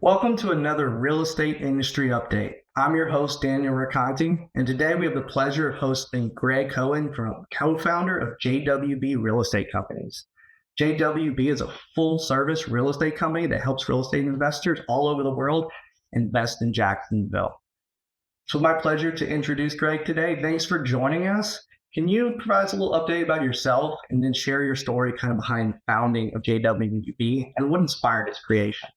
Welcome to another real estate industry update. I'm your host, Daniel Raconti, and today we have the pleasure of hosting Gregg Cohen, co-founder of JWB Real Estate Companies. JWB is a full-service real estate company that helps real estate investors all over the world invest in Jacksonville. So my pleasure to introduce Gregg today. Thanks for joining us. Can you provide us a little update about yourself and then share your story kind of behind the founding of JWB and what inspired its creation?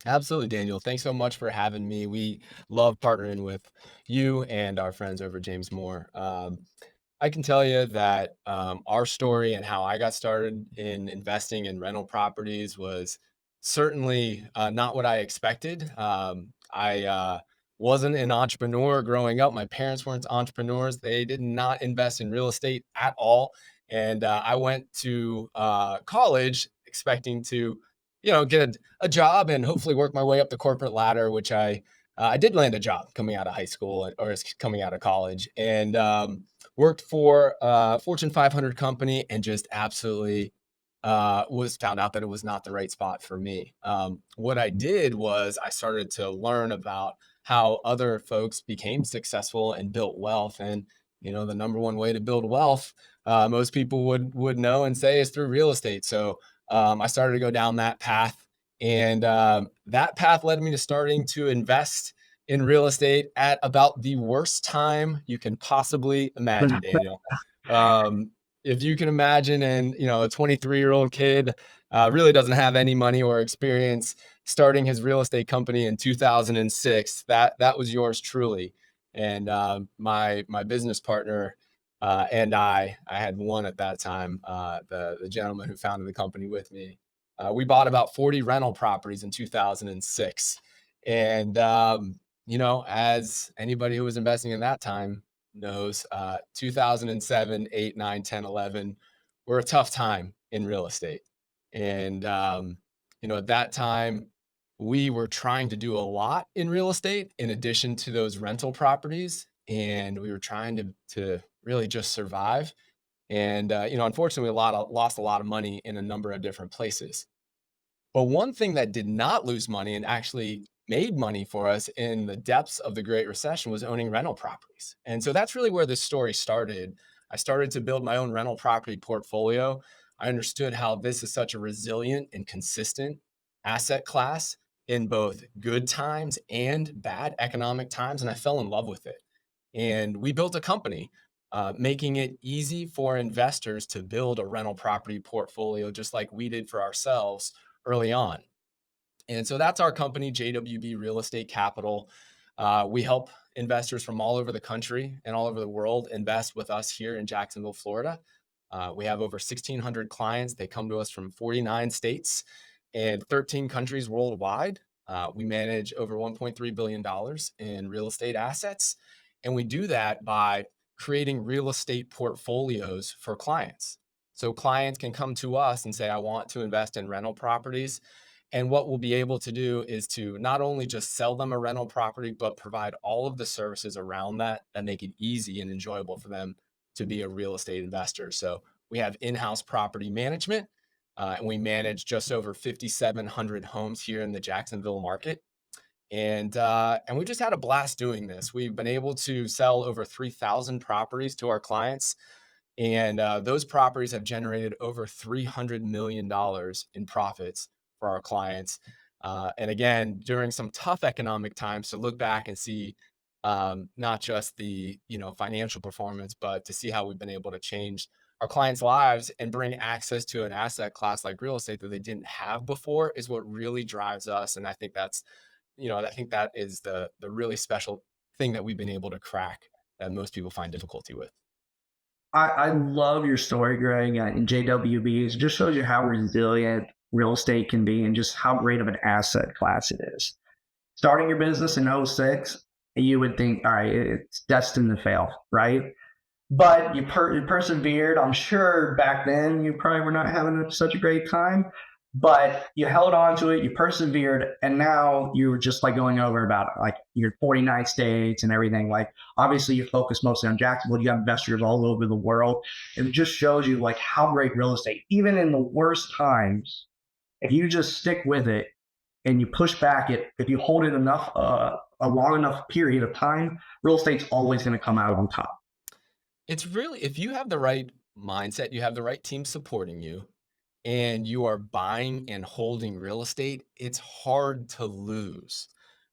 Absolutely, Daniel. Thanks so much for having me. We love partnering with you and our friends over at James Moore. I can tell you that our story and how I got started in investing in rental properties was certainly not what I expected. I wasn't an entrepreneur growing up. My parents weren't entrepreneurs. They did not invest in real estate at all. And I went to college expecting to get a job and hopefully work my way up the corporate ladder, which I did land a job coming out of high school or coming out of college, and worked for a Fortune 500 company and just absolutely was found out that it was not the right spot for me. What I did was I started to learn about how other folks became successful and built wealth. And the number one way to build wealth, most people would know and say, is through real estate. So I started to go down that path, and that path led me to starting to invest in real estate at about the worst time you can possibly imagine, Daniel. If you can imagine, and a 23-year-old kid really doesn't have any money or experience starting his real estate company in 2006, that was yours truly. And my business partner and I had one at that time, the gentleman who founded the company with me. We bought about 40 rental properties in 2006. And, as anybody who was investing in that time knows, 2007, 8, 9, 10, 11 were a tough time in real estate. And, at that time, we were trying to do a lot in real estate in addition to those rental properties. And we were trying to really just survive. And, unfortunately, lost a lot of money in a number of different places. But one thing that did not lose money and actually made money for us in the depths of the Great Recession was owning rental properties. And so that's really where this story started. I started to build my own rental property portfolio. I understood how this is such a resilient and consistent asset class in both good times and bad economic times. And I fell in love with it. And we built a company, making it easy for investors to build a rental property portfolio, just like we did for ourselves early on. And so that's our company, JWB Real Estate Capital. We help investors from all over the country and all over the world invest with us here in Jacksonville, Florida. We have over 1,600 clients. They come to us from 49 states and 13 countries worldwide. We manage over $1.3 billion in real estate assets. And we do that by creating real estate portfolios for clients. So clients can come to us and say, I want to invest in rental properties. And what we'll be able to do is to not only just sell them a rental property, but provide all of the services around that make it easy and enjoyable for them to be a real estate investor. So we have in-house property management, and we manage just over 5,700 homes here in the Jacksonville market. And we just had a blast doing this. We've been able to sell over 3,000 properties to our clients. And those properties have generated over $300 million in profits for our clients. And again, during some tough economic times, to look back and see not just the financial performance, but to see how we've been able to change our clients' lives and bring access to an asset class like real estate that they didn't have before is what really drives us. And I think that is the really special thing that we've been able to crack that most people find difficulty with. I love your story, Gregg, and JWB. It just shows you how resilient real estate can be and just how great of an asset class it is. Starting your business in '06, you would think, all right, it's destined to fail, right? But you persevered. I'm sure back then you probably were not having such a great time, but you held on to it, you persevered, and now you're just like going over about like your 49 states and everything. Like obviously you focus mostly on Jacksonville. You got investors all over the world. It just shows you like how great real estate, even in the worst times, if you just stick with it, and you push back it, if you hold it enough, a long enough period of time, real estate's always going to come out on top. It's really, if you have the right mindset, you have the right team supporting you, and you are buying and holding real estate, it's hard to lose.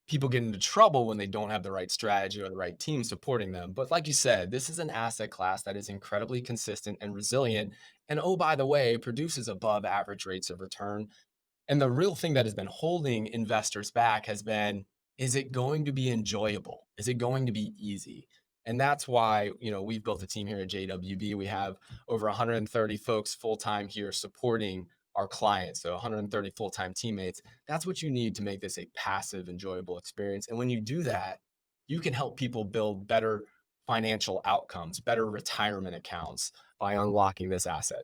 People get into trouble when they don't have the right strategy or the right team supporting them. But like you said, this is an asset class that is incredibly consistent and resilient. And oh, by the way, produces above average rates of return. And the real thing that has been holding investors back has been, is it going to be enjoyable? Is it going to be easy? And that's why, we've built a team here at JWB. We have over 130 folks full-time here supporting our clients. So 130 full-time teammates. That's what you need to make this a passive, enjoyable experience. And when you do that, you can help people build better financial outcomes, better retirement accounts by unlocking this asset.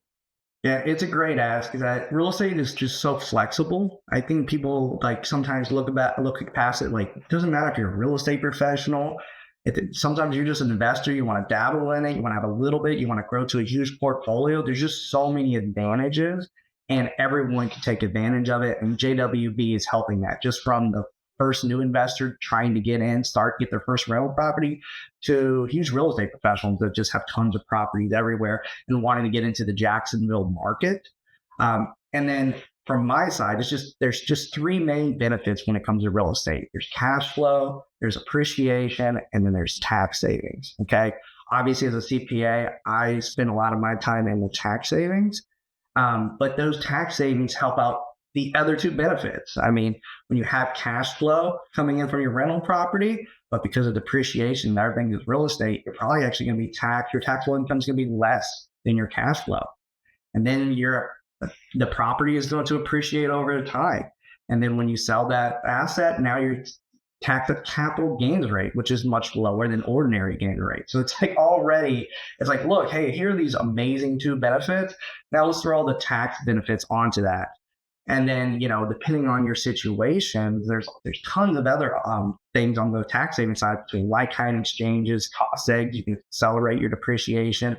Yeah, it's a great ask. That real estate is just so flexible. I think people like sometimes look past it. Like, it doesn't matter if you're a real estate professional. Sometimes you're just an investor. You want to dabble in it. You want to have a little bit. You want to grow to a huge portfolio. There's just so many advantages, and everyone can take advantage of it. And JWB is helping that, just from the first new investor trying to get their first rental property, to huge real estate professionals that just have tons of properties everywhere and wanting to get into the Jacksonville market. And then from my side, there's just three main benefits when it comes to real estate. There's cash flow, there's appreciation, and then there's tax savings. Okay. Obviously, as a CPA, I spend a lot of my time in the tax savings, but those tax savings help out the other two benefits. I mean, when you have cash flow coming in from your rental property, but because of depreciation and everything is real estate, you're probably actually going to be taxed. Your taxable income is going to be less than your cash flow. And then the property is going to appreciate over time. And then when you sell that asset, now you're taxed at capital gains rate, which is much lower than ordinary gain rate. So it's like, look, hey, here are these amazing two benefits. Now let's throw all the tax benefits onto that. And then, depending on your situation, there's tons of other things on the tax saving side, between like-kind exchanges, cost eggs. You can accelerate your depreciation.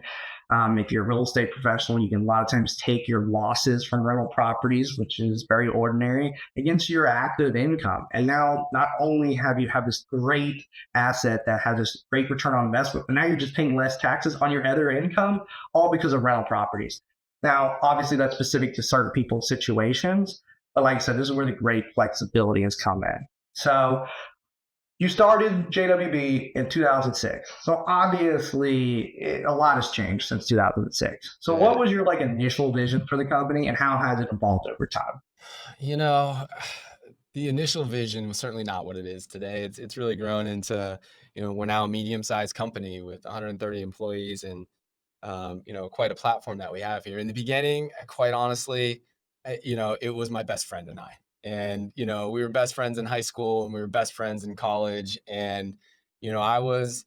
If you're a real estate professional, you can a lot of times take your losses from rental properties, which is very ordinary, against your active income. And now not only have this great asset that has this great return on investment, but now you're just paying less taxes on your other income, all because of rental properties. Now, obviously, that's specific to certain people's situations. But like I said, this is where the great flexibility has come in. So you started JWB in 2006. So obviously, a lot has changed since 2006. So what was your initial vision for the company, and how has it evolved over time? You know, the initial vision was certainly not what it is today. It's really grown into, we're now a medium-sized company with 130 employees, and quite a platform that we have here. In the beginning, quite honestly, it was my best friend and I. And, we were best friends in high school, and we were best friends in college. And, I was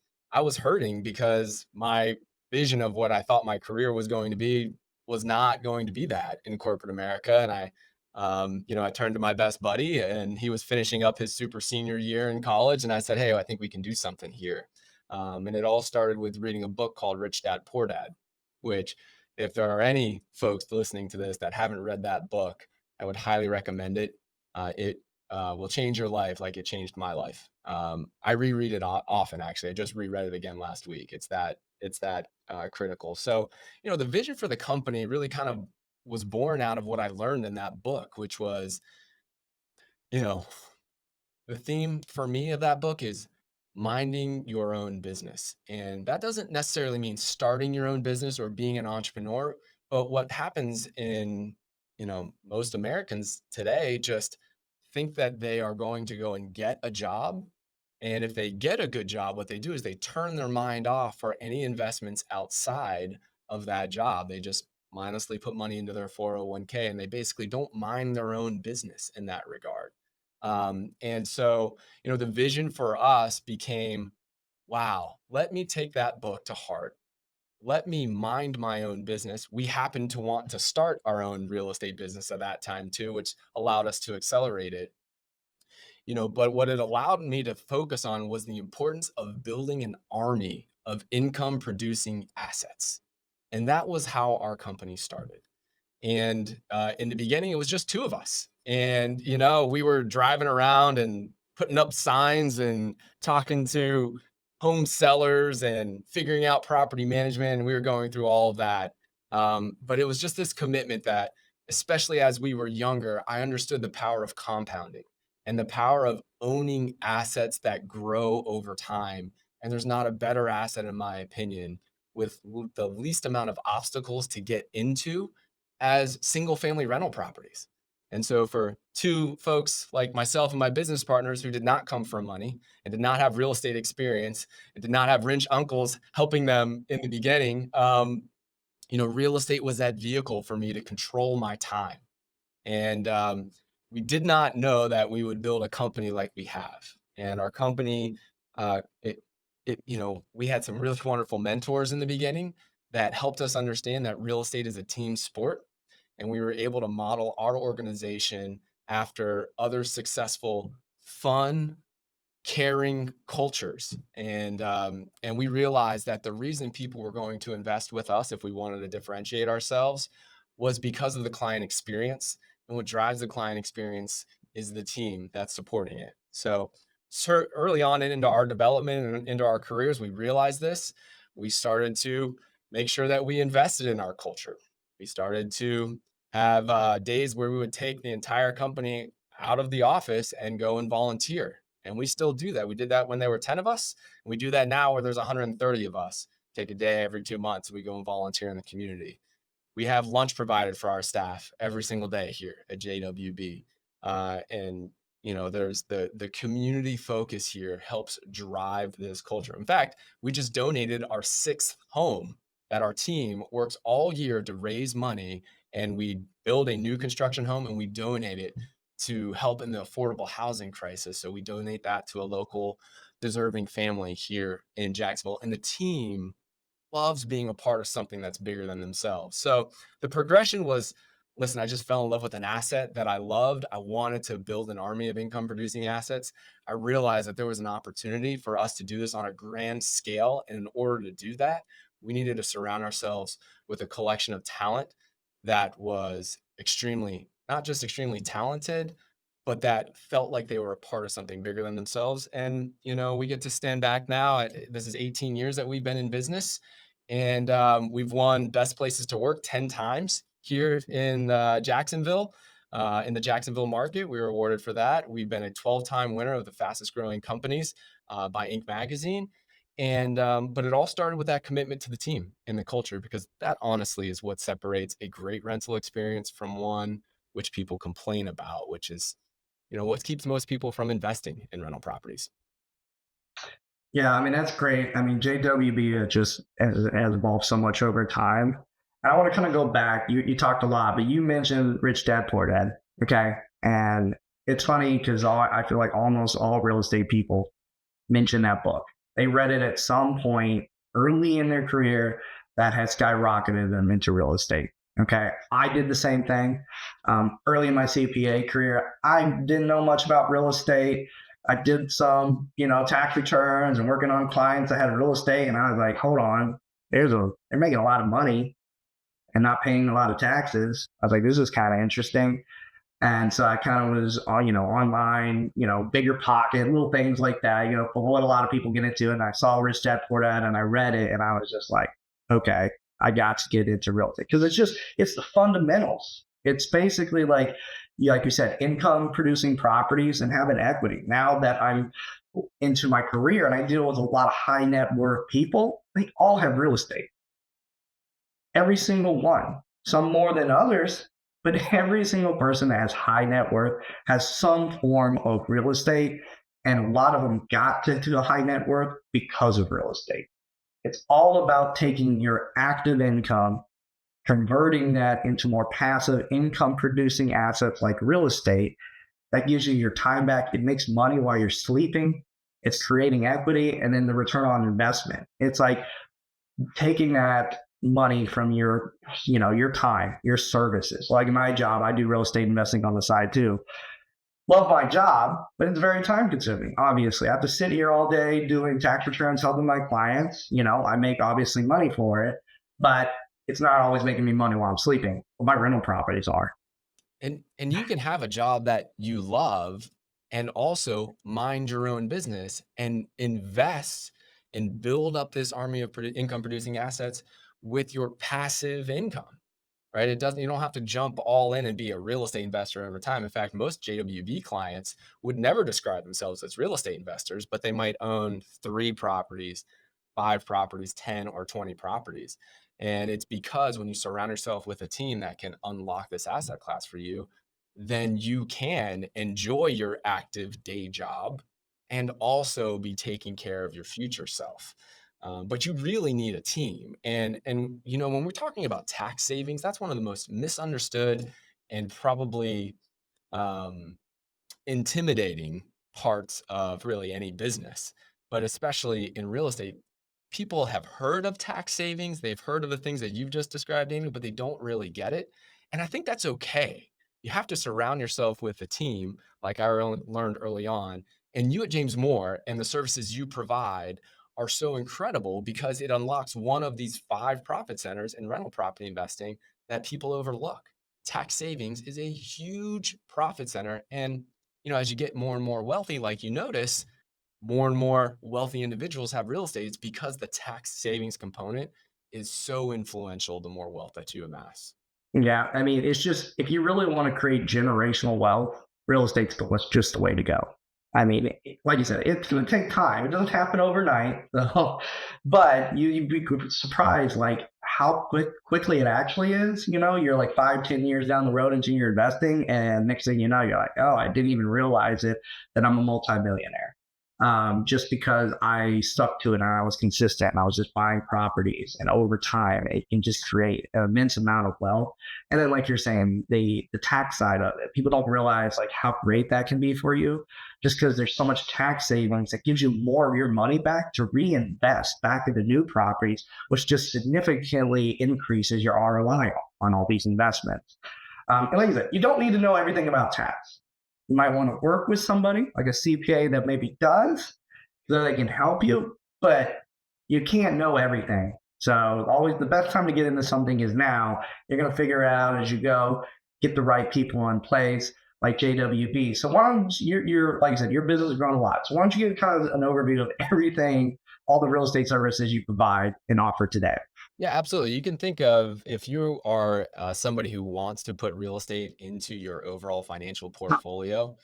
hurting because my vision of what I thought my career was going to be was not going to be that in corporate America. And I turned to my best buddy, and he was finishing up his super senior year in college. And I said, hey, I think we can do something here. And it all started with reading a book called Rich Dad, Poor Dad, which, if there are any folks listening to this that haven't read that book, I would highly recommend it. It will change your life like it changed my life. I reread it often, actually. I just reread it again last week. It's that critical. So, the vision for the company really kind of was born out of what I learned in that book, which was, you know, the theme for me of that book is minding your own business. And that doesn't necessarily mean starting your own business or being an entrepreneur. But what happens in, most Americans today just think that they are going to go and get a job. And if they get a good job, what they do is they turn their mind off for any investments outside of that job. They just mindlessly put money into their 401k, and they basically don't mind their own business in that regard. And so, the vision for us became, wow, let me take that book to heart. Let me mind my own business. We happened to want to start our own real estate business at that time too, which allowed us to accelerate it. But what it allowed me to focus on was the importance of building an army of income producing assets. And that was how our company started. And in the beginning, it was just two of us. And, you know, we were driving around and putting up signs and talking to home sellers and figuring out property management. And we were going through all of that. But it was just this commitment that, especially as we were younger, I understood the power of compounding and the power of owning assets that grow over time. And there's not a better asset, in my opinion, with the least amount of obstacles to get into as single family rental properties. And so for two folks like myself and my business partners who did not come from money and did not have real estate experience and did not have rich uncles helping them in the beginning, you know, real estate was that vehicle for me to control my time. And we did not know that we would build a company like we have. And our company, uh, it, you know, we had some really wonderful mentors in the beginning that helped us understand that real estate is a team sport. And we were able to model our organization after other successful, fun, caring cultures. And we realized that the reason people were going to invest with us if we wanted to differentiate ourselves was because of the client experience. And what drives the client experience is the team that's supporting it. So early on into our development and into our careers, we realized this. We started to make sure that we invested in our culture. We started to have days where we would take the entire company out of the office and go and volunteer. And we still do that. We did that when there were 10 of us. And we do that now where there's 130 of us. Take a day every 2 months. We go and volunteer in the community. We have lunch provided for our staff every single day here at JWB. And you know, there's the community focus here helps drive this culture. In fact, we just donated our 6th home that our team works all year to raise money, and we build a new construction home and we donate it to help in the affordable housing crisis. So we donate that to a local deserving family here in Jacksonville. And the team loves being a part of something that's bigger than themselves. So the progression was, listen, I just fell in love with an asset that I loved. I wanted to build an army of income producing assets. I realized that there was an opportunity for us to do this on a grand scale. And in order to do that, we needed to surround ourselves with a collection of talent that was not just extremely talented, but that felt like they were a part of something bigger than themselves. And, you know, we get to stand back now. This is 18 years that we've been in business, and we've won Best Places to Work 10 times here in Jacksonville. In the Jacksonville market, we were awarded for that. We've been a 12-time winner of the fastest growing companies by Inc. magazine. And but it all started with that commitment to the team and the culture, because that honestly is what separates a great rental experience from one which people complain about, which is, you know, what keeps most people from investing in rental properties. Yeah, I mean, that's great. I mean, JWB has evolved so much over time. And I want to kind of go back. You talked a lot, but you mentioned Rich Dad Poor Dad. Okay. And it's funny because I feel like almost all real estate people mention that book. They read it at some point early in their career that has skyrocketed them into real estate. Okay. I did the same thing. Early in my CPA career, I didn't know much about real estate. I did some, tax returns and working on clients that had real estate. And I was like, hold on, they're making a lot of money and not paying a lot of taxes. I was like, this is kind of interesting. And so I kind of was, online, bigger pocket, little things like that, for what a lot of people get into. And I saw Rich Dad Poor Dad and I read it and I was just like, okay, I got to get into real estate, because it's the fundamentals. It's basically like you said, income producing properties and having equity. Now that I'm into my career and I deal with a lot of high net worth people, they all have real estate. Every single one, some more than others, but every single person that has high net worth has some form of real estate. And a lot of them got to a high net worth because of real estate. It's all about taking your active income, converting that into more passive income producing assets like real estate. That gives you your time back. It makes money while you're sleeping. It's creating equity, and then the return on investment. It's like taking that money from your time, your services. Like my job, I do real estate investing on the side too. Love my job, but it's very time consuming. Obviously, I have to sit here all day doing tax returns, helping my clients. I make obviously money for it, but it's not always making me money while I'm sleeping. Well, my rental properties are. And you can have a job that you love and also mind your own business and invest and build up this army of income producing assets with your passive income, right? You don't have to jump all in and be a real estate investor over time. In fact, most JWB clients would never describe themselves as real estate investors, but they might own 3 properties, 5 properties, 10 or 20 properties. And it's because when you surround yourself with a team that can unlock this asset class for you, then you can enjoy your active day job and also be taking care of your future self. But you really need a team. And when we're talking about tax savings, that's one of the most misunderstood and probably um, intimidating parts of really any business, but especially in real estate. People have heard of tax savings, they've heard of the things that you've just described, Amy, but they don't really get it. And I think that's okay. You have to surround yourself with a team, like I learned early on. And you at James Moore and the services you provide are so incredible because it unlocks one of these 5 profit centers in rental property investing that people overlook. Tax savings is a huge profit center. And as you get more and more wealthy, like you notice, more and more wealthy individuals have real estate. It's because the tax savings component is so influential the more wealth that you amass. Yeah, I mean, it's just if you really want to create generational wealth, real estate's just the way to go. I mean, like you said, it's going to take time. It doesn't happen overnight, so, but you'd be surprised like how quickly it actually is. You're like 5, 10 years down the road into your investing, and next thing you know, you're like, oh, I didn't even realize it that I'm a multimillionaire. Just because I stuck to it and I was consistent and I was just buying properties, and over time it can just create an immense amount of wealth. And then, like you're saying, the tax side of it, people don't realize like how great that can be for you, just because there's so much tax savings that gives you more of your money back to reinvest back into new properties, which just significantly increases your ROI on all these investments. And like I said, you don't need to know everything about tax. You might want to work with somebody like a CPA that maybe does, so they can help you, but you can't know everything. So always the best time to get into something is now. You're going to figure it out as you go, get the right people in place like JWB. So why don't you're like I said, your business has grown a lot. So why don't you give kind of an overview of everything, all the real estate services you provide and offer today? Yeah, absolutely. You can think of if you are somebody who wants to put real estate into your overall financial portfolio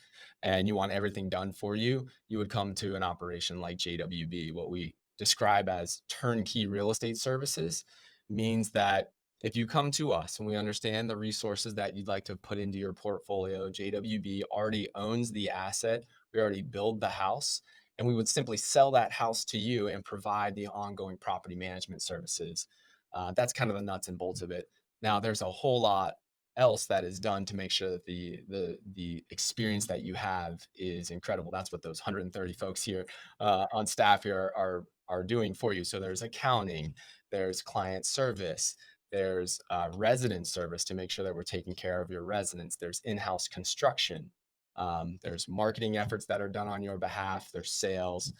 and you want everything done for you, you would come to an operation like JWB. What we describe as turnkey real estate services means that if you come to us and we understand the resources that you'd like to put into your portfolio, JWB already owns the asset. We already build the house, and we would simply sell that house to you and provide the ongoing property management services. That's kind of the nuts and bolts of it. Now, there's a whole lot else that is done to make sure that the experience that you have is incredible. That's what those 130 folks here on staff here are doing for you. So there's accounting, there's client service, there's resident service to make sure that we're taking care of your residents. There's in-house construction. There's marketing efforts that are done on your behalf. There's sales.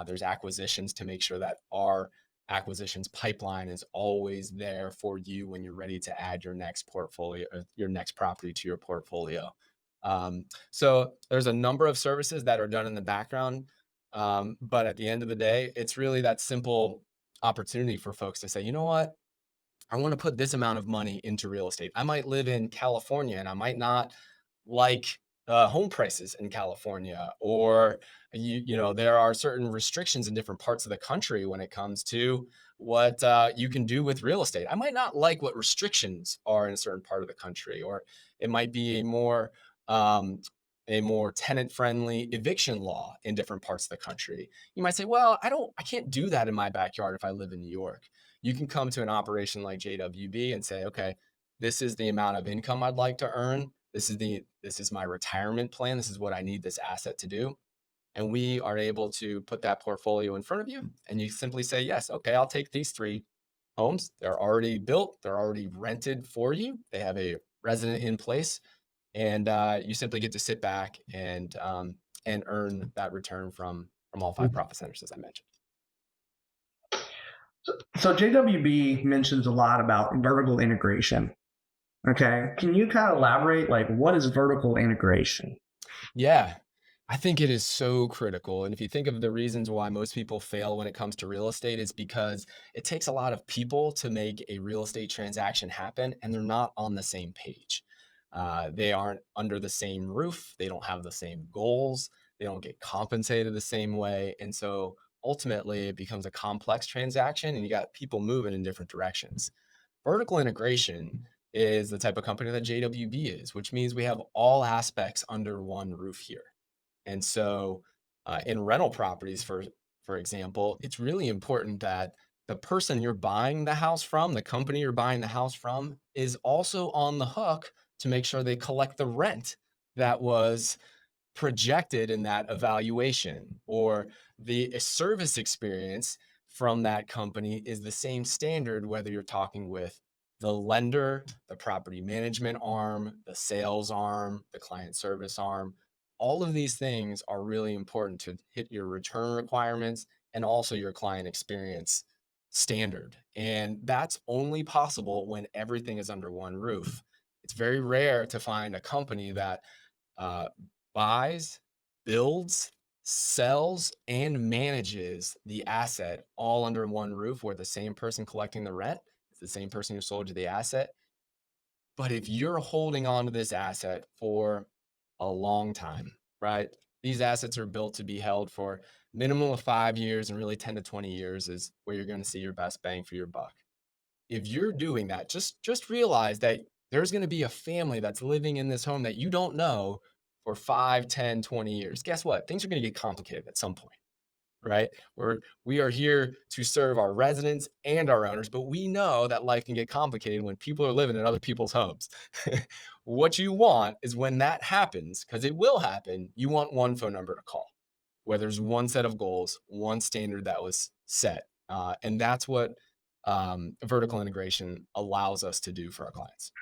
There's acquisitions to make sure that our acquisitions pipeline is always there for you when you're ready to add your next portfolio, your next property to your portfolio. So there's a number of services that are done in the background. But at the end of the day, it's really that simple opportunity for folks to say, you know what? I want to put this amount of money into real estate. I might live in California and I might not like home prices in California, or there are certain restrictions in different parts of the country when it comes to what you can do with real estate. I might not like what restrictions are in a certain part of the country, or it might be um, a more tenant-friendly eviction law in different parts of the country. You might say, well, I can't do that in my backyard if I live in New York. You can come to an operation like JWB and say, okay, this is the amount of income I'd like to earn. This is my retirement plan. This is what I need this asset to do. And we are able to put that portfolio in front of you. And you simply say, yes, okay, I'll take these 3 homes. They're already built. They're already rented for you. They have a resident in place. And you simply get to sit back and earn that return from all 5 profit centers, as I mentioned. So JWB mentions a lot about vertical integration. Okay. Can you kind of elaborate, like, what is vertical integration? Yeah, I think it is so critical. And if you think of the reasons why most people fail when it comes to real estate, it's because it takes a lot of people to make a real estate transaction happen, and they're not on the same page. They aren't under the same roof. They don't have the same goals. They don't get compensated the same way. And so ultimately, it becomes a complex transaction, and you got people moving in different directions. Vertical integration is the type of company that JWB is, which means we have all aspects under one roof here. And so, in rental properties, for example, it's really important that the person you're buying the house from, the company you're buying the house from, is also on the hook to make sure they collect the rent that was projected in that evaluation, or the service experience from that company is the same standard, whether you're talking with the lender, the property management arm, the sales arm, the client service arm. All of these things are really important to hit your return requirements and also your client experience standard. And that's only possible when everything is under one roof. It's very rare to find a company that uh, buys, builds, sells, and manages the asset all under one roof, where the same person collecting the rent is the same person who sold you the asset. But if you're holding on to this asset for a long time, right? These assets are built to be held for minimum of 5 years, and really 10 to 20 years is where you're going to see your best bang for your buck. If you're doing that, just realize that there's going to be a family that's living in this home that you don't know for 5, 10, 20 years. Guess what? Things are going to get complicated at some point, right? We are here to serve our residents and our owners, but we know that life can get complicated when people are living in other people's homes. What you want is, when that happens, because it will happen, you want one phone number to call, where there's one set of goals, one standard that was set. And that's what vertical integration allows us to do for our clients.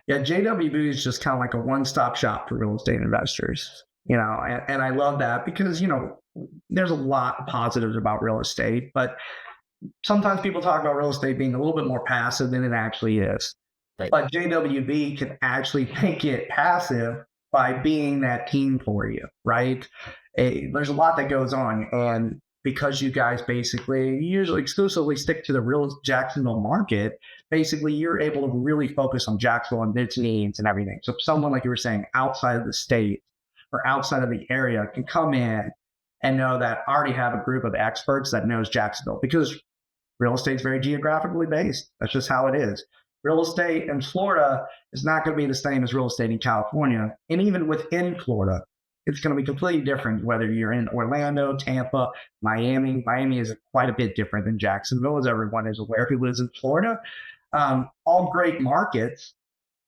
Yeah, JWB is just kind of like a one-stop shop for real estate investors. And I love that because there's a lot of positives about real estate, but sometimes people talk about real estate being a little bit more passive than it actually is. Right. But JWB can actually make it passive by being that team for you, right? There's a lot that goes on, and because you guys basically usually exclusively stick to the real Jacksonville market, basically you're able to really focus on Jacksonville and its needs and everything. So if someone, like you were saying, outside of the state or outside of the area can come in and know that I already have a group of experts that knows Jacksonville, because real estate is very geographically based. That's just how it is. Real estate in Florida is not going to be the same as real estate in California. And even within Florida, it's going to be completely different whether you're in Orlando, Tampa, Miami. Miami is quite a bit different than Jacksonville, as everyone is aware who lives in Florida. All great markets,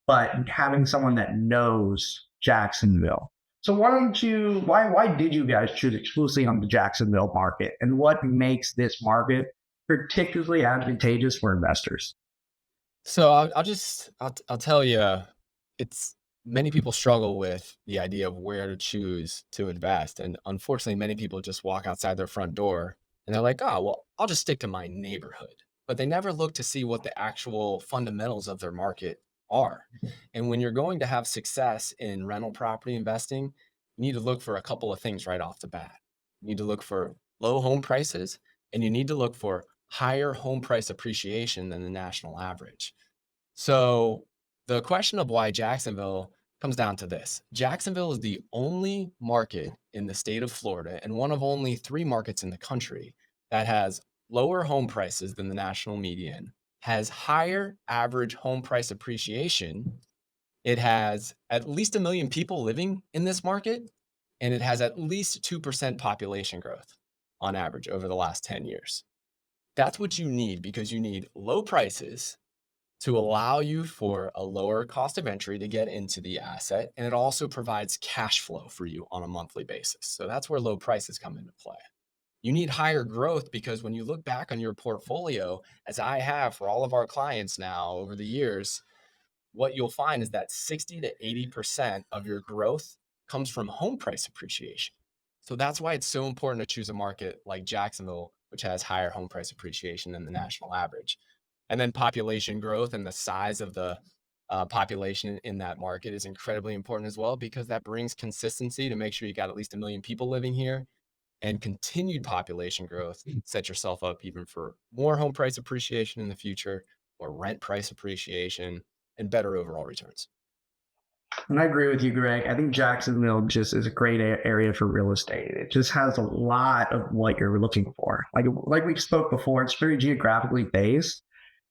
but having someone that knows Jacksonville. So why did you guys choose exclusively on the Jacksonville market, and what makes this market particularly advantageous for investors? So I'll tell you, it's many people struggle with the idea of where to choose to invest, and unfortunately, many people just walk outside their front door and they're like, "Oh, well, I'll just stick to my neighborhood," but they never look to see what the actual fundamentals of their market are. And when you're going to have success in rental property investing, you need to look for a couple of things right off the bat. You need to look for low home prices, and you need to look for higher home price appreciation than the national average. So the question of why Jacksonville comes down to this. Jacksonville is the only market in the state of Florida, and one of only 3 markets in the country, that has lower home prices than the national median, has higher average home price appreciation. It has at least 1 million people living in this market, and it has at least 2% population growth on average over the last 10 years. That's what you need, because you need low prices to allow you for a lower cost of entry to get into the asset. And it also provides cash flow for you on a monthly basis. So that's where low prices come into play. You need higher growth, because when you look back on your portfolio, as I have for all of our clients now over the years, what you'll find is that 60 to 80% of your growth comes from home price appreciation. So that's why it's so important to choose a market like Jacksonville, which has higher home price appreciation than the national average. And then population growth and the size of the population in that market is incredibly important as well, because that brings consistency to make sure you got at least 1 million people living here. And continued population growth set yourself up even for more home price appreciation in the future, more rent price appreciation, and better overall returns. And I agree with you, Greg. I think Jacksonville just is a great area for real estate. It just has a lot of what you're looking for. Like we spoke before, it's very geographically based,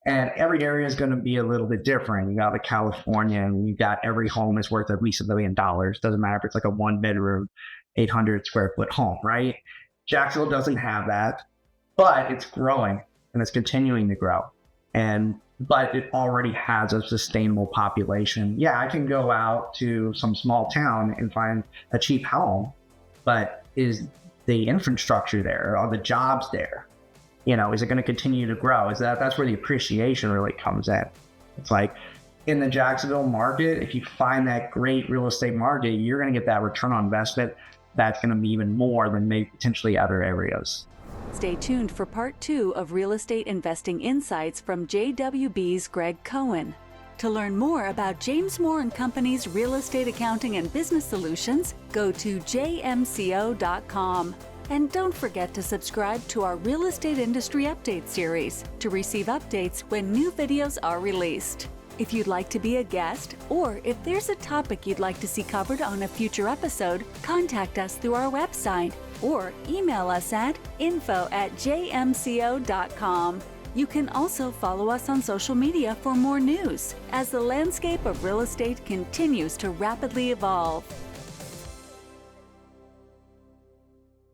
and every area is going to be a little bit different. You got like California, and you got every home is worth at least $1 million. Doesn't matter if it's like a 1-bedroom, 800 square foot home, right? Jacksonville doesn't have that, but it's growing and it's continuing to grow. But it already has a sustainable population. Yeah, I can go out to some small town and find a cheap home, but is the infrastructure there? Are the jobs there? Is it going to continue to grow? That's where the appreciation really comes in. It's like in the Jacksonville market, if you find that great real estate market, you're going to get that return on investment that's going to be even more than maybe potentially other areas. Stay tuned for part 2 of Real Estate Investing Insights from JWB's Gregg Cohen. To learn more about James Moore & Company's real estate accounting and business solutions, go to jmco.com. And don't forget to subscribe to our Real Estate Industry Update series to receive updates when new videos are released. If you'd like to be a guest, or if there's a topic you'd like to see covered on a future episode, contact us through our website or email us at info@jmco.com. You can also follow us on social media for more news as the landscape of real estate continues to rapidly evolve.